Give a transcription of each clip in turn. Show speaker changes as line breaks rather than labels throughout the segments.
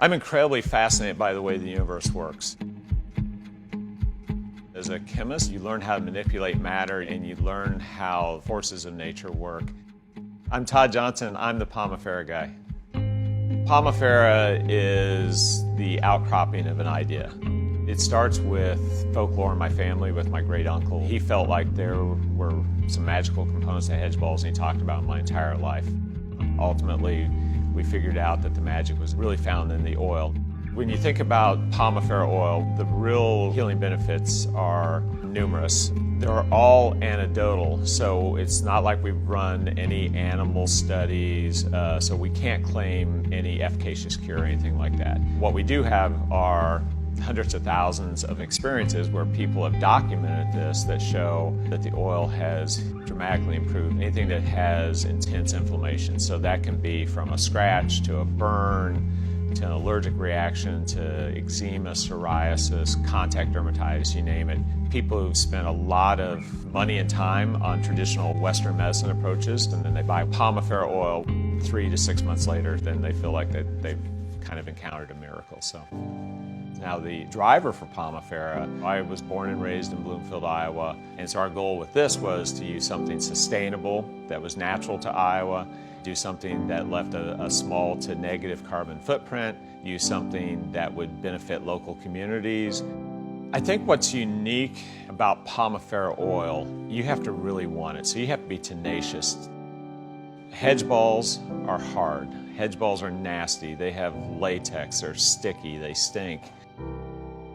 I'm incredibly fascinated by the way the universe works. As a chemist, you learn how to manipulate matter and you learn how forces of nature work. I'm Todd Johnson, I'm the Pomifera guy. Pomifera is the outcropping of an idea. It starts with folklore in my family with my great uncle. He felt like there were some magical components to hedge balls, and he talked about my entire life. Ultimately, we figured out that the magic was really found in the oil. When you think about Pomifera oil, the real healing benefits are numerous. They're all anecdotal, so it's not like we've run any animal studies, so we can't claim any efficacious cure or anything like that. What we do have are hundreds of thousands of experiences where people have documented this that show that the oil has dramatically improved anything that has intense inflammation. So that can be from a scratch to a burn, to an allergic reaction, to eczema, psoriasis, contact dermatitis, you name it. People who've spent a lot of money and time on traditional Western medicine approaches, and then they buy Pomifera oil 3 to 6 months later, then they feel like they've kind of encountered a miracle. So now the driver for Pomifera, I was born and raised in Bloomfield, Iowa, and so our goal with this was to use something sustainable that was natural to Iowa, do something that left a small to negative carbon footprint, use something that would benefit local communities. I think what's unique about Pomifera oil, you have to really want it, so you have to be tenacious. Hedge balls are hard. Hedge balls are nasty. They have latex, they're sticky, they stink.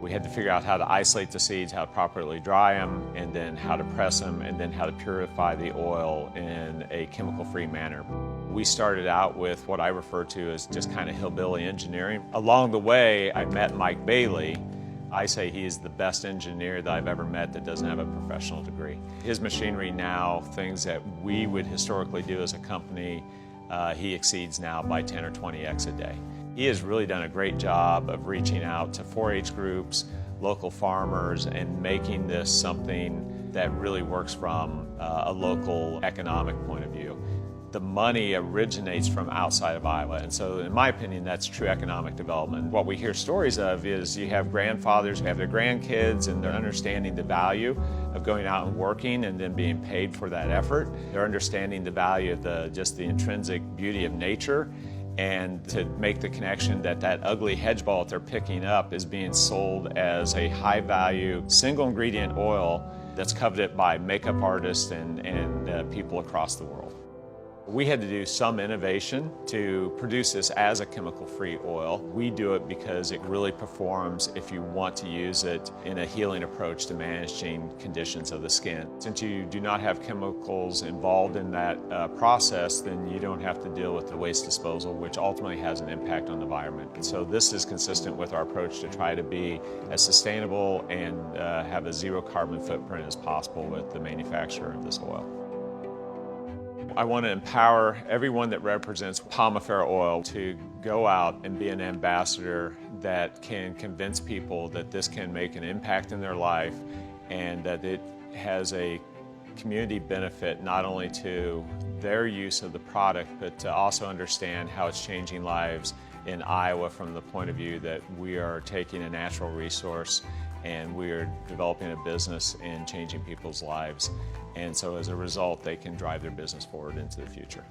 We had to figure out how to isolate the seeds, how to properly dry them, and then how to press them, and then how to purify the oil in a chemical-free manner. We started out with what I refer to as just kind of hillbilly engineering. Along the way, I met Mike Bailey. I say he is the best engineer that I've ever met that doesn't have a professional degree. His machinery now, things that we would historically do as a company, he exceeds now by 10 or 20x a day. He has really done a great job of reaching out to 4-H groups, local farmers, and making this something that really works from a local economic point of view. The money originates from outside of Iowa, and so in my opinion that's true economic development. What we hear stories of is you have grandfathers who have their grandkids and they're understanding the value of going out and working and then being paid for that effort. They're understanding the value of just the intrinsic beauty of nature, and to make the connection that that ugly hedge ball that they're picking up is being sold as a high-value, single-ingredient oil that's coveted by makeup artists and people across the world. We had to do some innovation to produce this as a chemical-free oil. We do it because it really performs if you want to use it in a healing approach to managing conditions of the skin. Since you do not have chemicals involved in that process, then you don't have to deal with the waste disposal, which ultimately has an impact on the environment. And so this is consistent with our approach to try to be as sustainable and have a zero carbon footprint as possible with the manufacture of this oil. I want to empower everyone that represents Pomifera oil to go out and be an ambassador that can convince people that this can make an impact in their life and that it has a community benefit not only to their use of the product, but to also understand how it's changing lives in Iowa from the point of view that we are taking a natural resource and we are developing a business and changing people's lives. And so as a result, they can drive their business forward into the future.